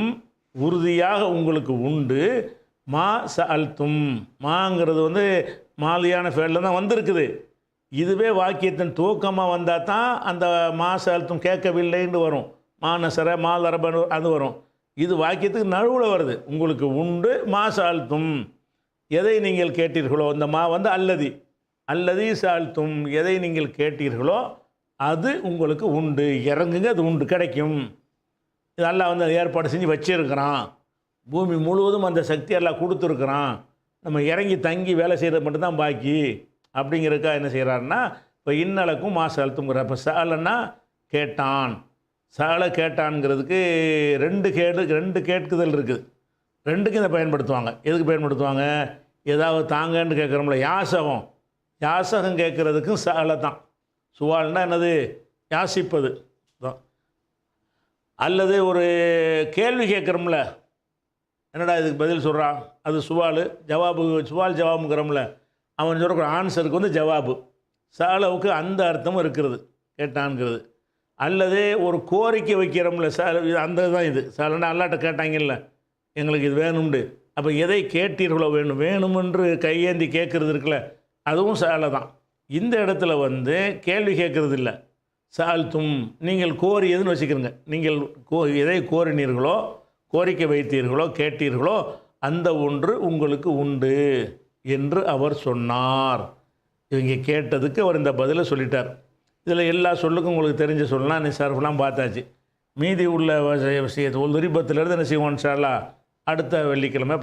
உறுதியாக உங்களுக்கு உண்டு. மா சால்த்தும், மாங்கிறது வந்து மாலியான ஃபேலில் தான் வந்திருக்குது. இதுவே வாக்கியத்தின் துவக்கமாக வந்தால் தான் அந்த மா சால்த்தும் கேட்கவில்லைன்னு வரும். மா நசர மா லரபனு அது வரும். இது வாக்கியத்துக்கு நடுவில் வருது. உங்களுக்கு உண்டு மா சால்த்தும், எதை நீங்கள் கேட்டீர்களோ. இந்த மா வந்து அல்லதி சால்த்தும், எதை நீங்கள் கேட்டீர்களோ அது உங்களுக்கு உண்டு. இறங்குங்க, அது உண்டு, கிடைக்கும். இதெல்லாம் வந்து ஏற்பாடு செஞ்சு வச்சிருக்கிறான். பூமி முழுவதும் அந்த சக்தி எல்லாம் கொடுத்துருக்குறான். நம்ம இறங்கி தங்கி வேலை செய்கிறது மட்டும்தான் பாக்கி அப்படிங்கிறதுக்காக என்ன செய்கிறாருன்னா, இப்போ இன்னலக்கும் மா சால்த்துங்கிற. இப்போ சாலன்னா கேட்டான், சால கேட்டான்ங்கிறதுக்கு ரெண்டு கேட்குதல் இருக்குது. ரெண்டுக்கும் இதை பயன்படுத்துவாங்க. எதுக்கு பயன்படுத்துவாங்க? ஏதாவது தாங்கன்னு கேட்குறோம்ல, யாசகம் கேட்குறதுக்கும் சால தான். சுவால்னா என்னது? யாசிப்பது தான். அல்லது ஒரு கேள்வி கேட்குறோம்ல, என்னடா இதுக்கு பதில் சொல்கிறான், அது சுவால் ஜவாபுங்கிறோம்ல, அவன் சொல்கிற ஆன்சருக்கு வந்து ஜவாபு. சாலவுக்கு அந்த அர்த்தமும் இருக்கிறது, கேட்டான்ங்கிறது. அல்லது ஒரு கோரிக்கை வைக்கிறோம்ல, அந்த தான் இது சாலன்னா. அல்லாட்ட கேட்டாங்கல்ல, எங்களுக்கு இது வேணும்ண்டு. அப்போ எதை கேட்டீர்களோ வேணுமென்று கையேந்தி கேட்குறது இருக்குல்ல, அதுவும் சாலை தான். இந்த இடத்துல வந்து கேள்வி கேட்குறது இல்லை, சால்த்தும் நீங்கள் கோரியதுன்னு வச்சுக்கிறங்க. நீங்கள் எதை கோரினீர்களோ, கோரிக்கை வைத்தீர்களோ, கேட்டீர்களோ அந்த ஒன்று உங்களுக்கு உண்டு என்று அவர் சொன்னார். இவங்க கேட்டதுக்கு அவர் இந்த பதிலை சொல்லிட்டார். இதில் எல்லா சொல்லுக்கும் உங்களுக்கு தெரிஞ்ச சொல்லலாம், நீ சர்ஃபெலாம் பார்த்தாச்சு. மீதி உள்ள விஷயத்தை ஒரு விருப்பத்திலிருந்து என்ன செய்வோம் இன்ஷா அல்லாஹ் அடுத்த வெள்ளிக்கிழமை